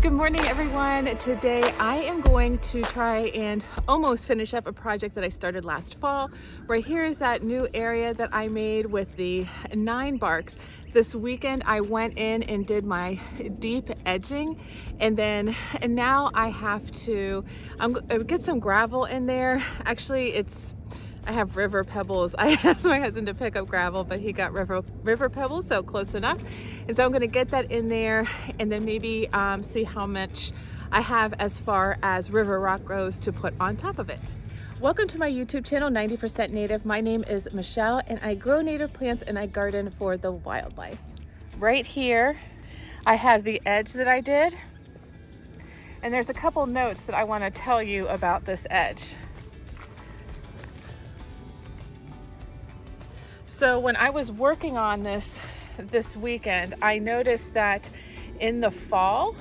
Good morning, everyone. Today I am going to try and almost finish up a project that I started last fall. Right here is that new area that I made with the 9 barks. This weekend I went in and did my deep edging, and now I have to get some gravel in there. Actually, I have river pebbles. I asked my husband to pick up gravel, but he got river pebbles, so close enough. And so I'm gonna get that in there and then maybe see how much I have as far as river rock goes to put on top of it. Welcome to my YouTube channel, 90% Native. My name is Michelle and I grow native plants and I garden for the wildlife. Right here, I have the edge that I did. And there's a couple notes that I wanna tell you about this edge. So when I was working on this weekend, I noticed that in the fall,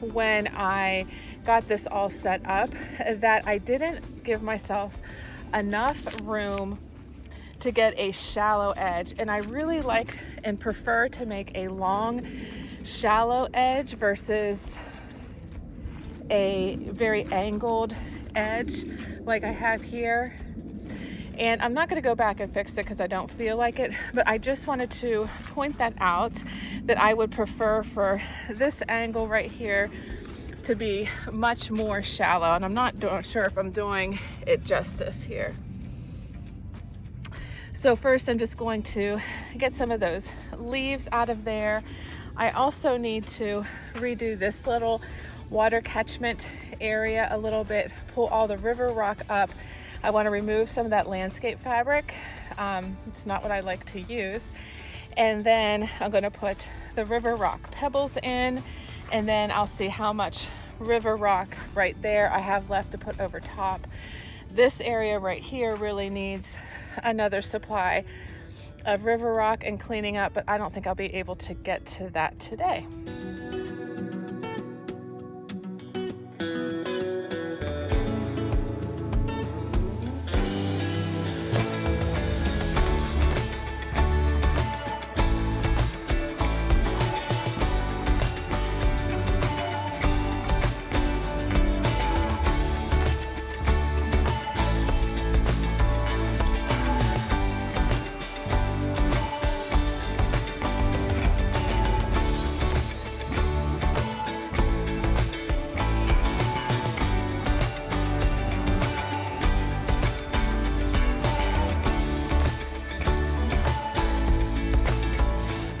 when I got this all set up, that I didn't give myself enough room to get a shallow edge. And I really like and prefer to make a long, shallow edge versus a very angled edge like I have here. And I'm not going to go back and fix it because I don't feel like it, but I just wanted to point that out, that I would prefer for this angle right here to be much more shallow. And I'm not sure if I'm doing it justice here. So first I'm just going to get some of those leaves out of there. I also need to redo this little water catchment area a little bit, pull all the river rock up. I want to remove some of that landscape fabric. It's not what I like to use. And then I'm going to put the river rock pebbles in, and then I'll see how much river rock right there I have left to put over top. This area right here really needs another supply of river rock and cleaning up, but I don't think I'll be able to get to that today.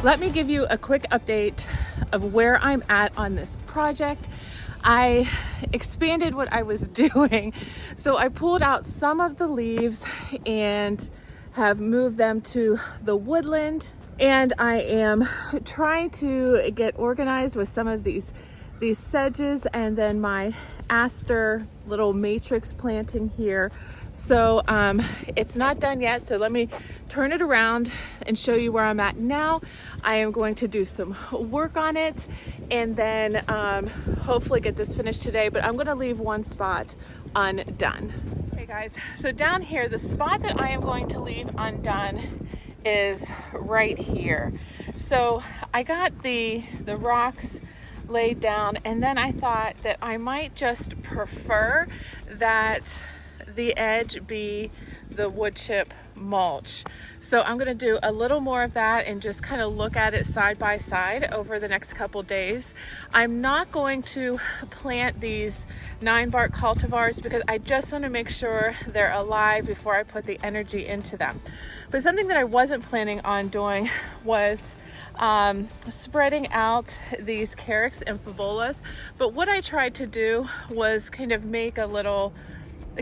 Let me give you a quick update of where I'm at on this project. I expanded what I was doing. So I pulled out some of the leaves and have moved them to the woodland. And I am trying to get organized with some of these sedges and then my aster little matrix planting here. So it's not done yet, so let me turn it around and show you where I'm at now. I am going to do some work on it and then hopefully get this finished today, but I'm gonna leave one spot undone. Okay guys, so down here, the spot that I am going to leave undone is right here. So I got the rocks laid down, and then I thought that I might just prefer that the edge be the wood chip mulch. So I'm gonna do a little more of that and just kind of look at it side by side over the next couple days. I'm not going to plant these 9 bark cultivars because I just want to make sure they're alive before I put the energy into them. But something that I wasn't planning on doing was spreading out these carex and favolas. But what I tried to do was kind of make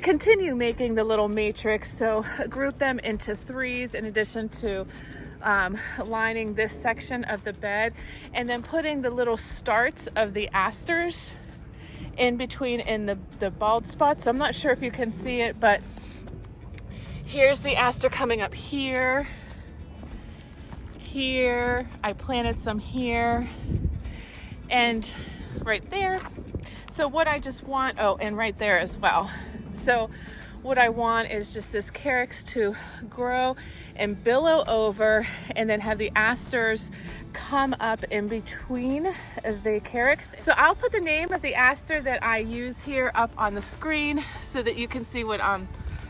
continue making the little matrix, so group them into 3s in addition to lining this section of the bed, and then putting the little starts of the asters in between in the bald spots. So I'm not sure if you can see it, but here's the aster coming up here. Here, I planted some here and right there. So what I just want, oh, and right there as well. So what I want is just this carex to grow and billow over, and then have the asters come up in between the carex. So I'll put the name of the aster that I use here up on the screen so that you can see what I'm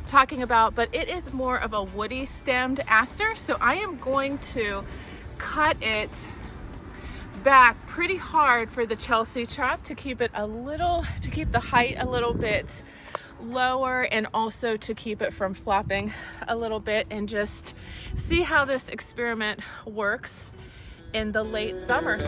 talking about, but it is more of a woody stemmed aster. So I am going to cut it back pretty hard for the Chelsea chop to keep it to keep the height a little bit lower, and also to keep it from flopping a little bit, and just see how this experiment works in the late summer.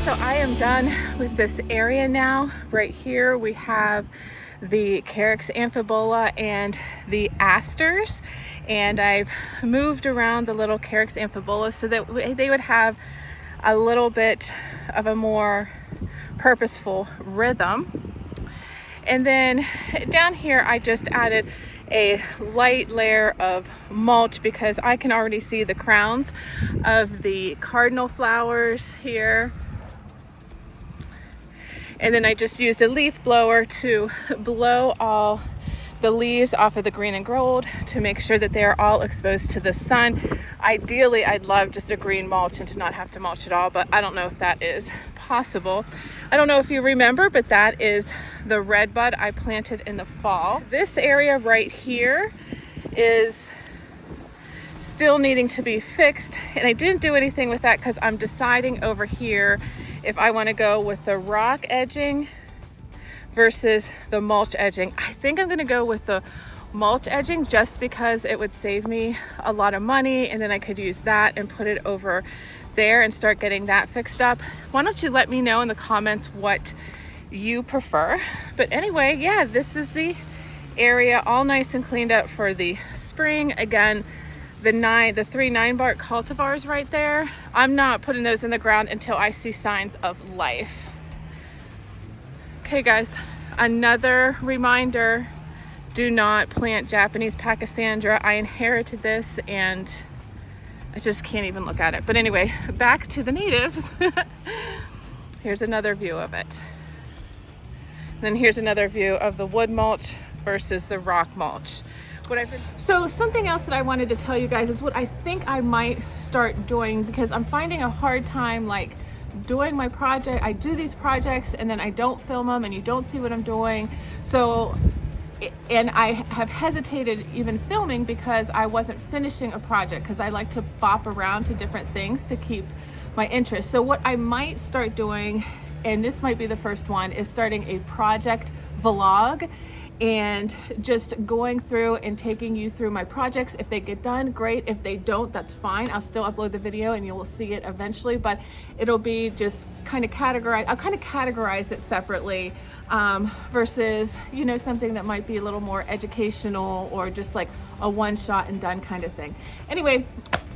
So I am done with this area now. Right here we have the Carex amphibola and the asters, and I've moved around the little Carex amphibola so that they would have a little bit of a more purposeful rhythm. And then down here I just added a light layer of mulch because I can already see the crowns of the cardinal flowers here. And then I just used a leaf blower to blow all the leaves off of the green and gold to make sure that they are all exposed to the sun. Ideally, I'd love just a green mulch and to not have to mulch at all, but I don't know if that is possible. I don't know if you remember, but that is the red bud I planted in the fall. This area right here is still needing to be fixed, and I didn't do anything with that because I'm deciding over here if I want to go with the rock edging versus the mulch edging. I think I'm going to go with the mulch edging just because it would save me a lot of money, and then I could use that and put it over there and start getting that fixed up. Why don't you let me know in the comments what you prefer? But anyway, yeah, this is the area all nice and cleaned up for the spring. Again, the 3 9-bark cultivars right there, I'm not putting those in the ground until I see signs of life. Okay guys, another reminder, do not plant Japanese Pachysandra. I inherited this and I just can't even look at it. But anyway, back to the natives. Here's another view of it. And then here's another view of the wood mulch versus the rock mulch. So something else that I wanted to tell you guys is what I think I might start doing, because I'm finding a hard time like doing my project. I do these projects and then I don't film them and you don't see what I'm doing. So, and I have hesitated even filming because I wasn't finishing a project, because I like to bop around to different things to keep my interest. So what I might start doing, and this might be the first one, is starting a project vlog and just going through and taking you through my projects. If they get done, great. If they don't, that's fine. I'll still upload the video and you will see it eventually, but it'll be just kind of categorized. I'll kind of categorize it separately versus, you know, something that might be a little more educational or just like a one shot and done kind of thing. Anyway,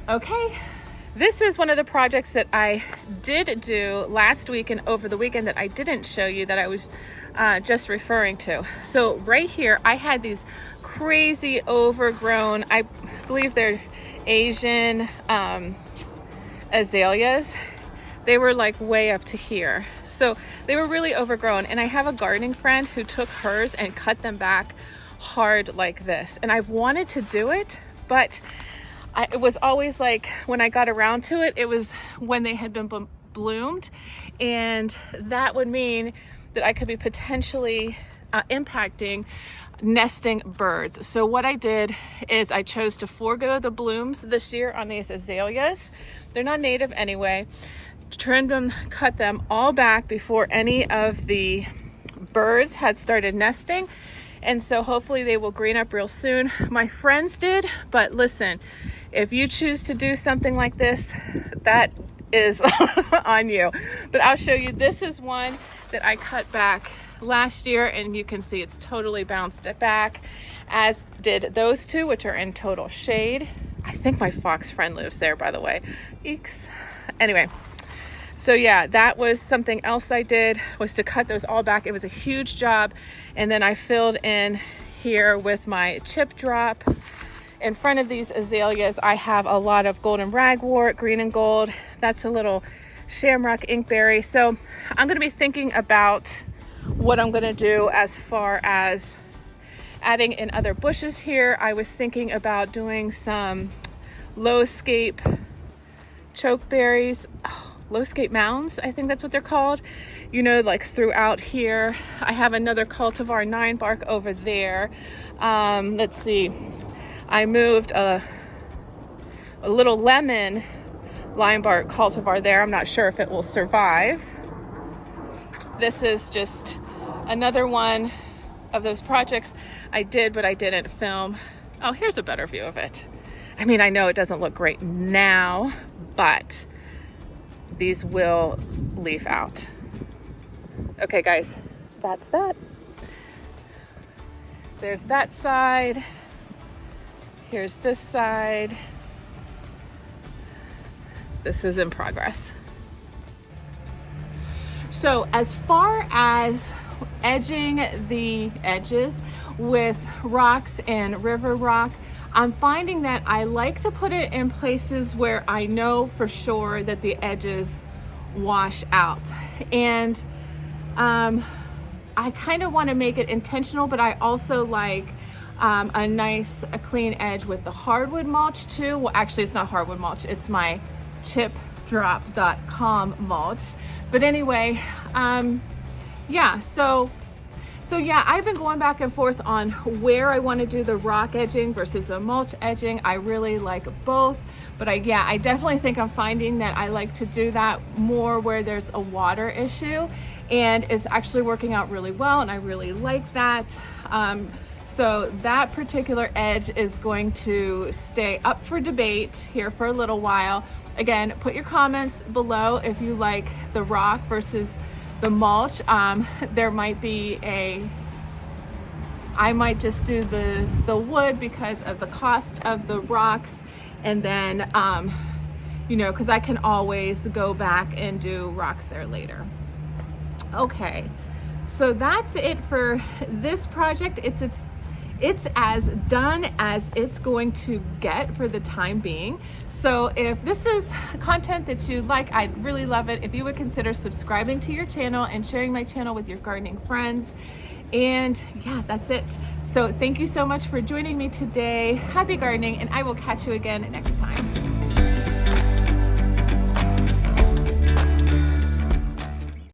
okay. This is one of the projects that I did do last week and over the weekend that I didn't show you, that I was just referring to. So right here, I had these crazy overgrown, I believe they're Asian azaleas. They were like way up to here. So they were really overgrown. And I have a gardening friend who took hers and cut them back hard like this. And I've wanted to do it, but it was always like when I got around to it, it was when they had been bloomed, and that would mean that I could be potentially impacting nesting birds. So what I did is I chose to forego the blooms this year on these azaleas. They're not native anyway. Trimmed them, cut them all back before any of the birds had started nesting. And so hopefully they will green up real soon. My friends did, but listen, if you choose to do something like this, that is on you. But I'll show you. This is one that I cut back last year, and you can see it's totally bounced it back, as did those two, which are in total shade. I think my fox friend lives there, by the way. Eeks. Anyway, so yeah, that was something else I did, was to cut those all back. It was a huge job. And then I filled in here with my chip drop. In front of these azaleas, I have a lot of golden ragwort, green and gold. That's a little shamrock inkberry. So I'm gonna be thinking about what I'm gonna do as far as adding in other bushes here. I was thinking about doing some low scape chokeberries, low scape mounds, I think that's what they're called, you know, like throughout here. I have another cultivar 9 bark over there. Let's see, I moved a little lemon lime bark cultivar there. I'm not sure if it will survive. This is just another one of those projects I did, but I didn't film. Oh, here's a better view of it. I mean, I know it doesn't look great now, but these will leaf out. Okay, guys, that's that. There's that side. Here's this side. This is in progress. So as far as edging the edges with rocks and river rock, I'm finding that I like to put it in places where I know for sure that the edges wash out. And I kind of want to make it intentional, but I also like a clean edge with the hardwood mulch too. Well, actually it's not hardwood mulch, it's my chipdrop.com mulch. But anyway, yeah, so yeah, I've been going back and forth on where I want to do the rock edging versus the mulch edging. I really like both, but I definitely think I'm finding that I like to do that more where there's a water issue, and it's actually working out really well, and I really like that. So that particular edge is going to stay up for debate here for a little while. Again, put your comments below if you like the rock versus the mulch. There might be I might just do the wood because of the cost of the rocks, and then you know, because I can always go back and do rocks there later. Okay, so that's it for this project. It's as done as it's going to get for the time being. So if this is content that you like, I'd really love it if you would consider subscribing to your channel and sharing my channel with your gardening friends. And yeah, that's it. So thank you so much for joining me today. Happy gardening, and I will catch you again next time.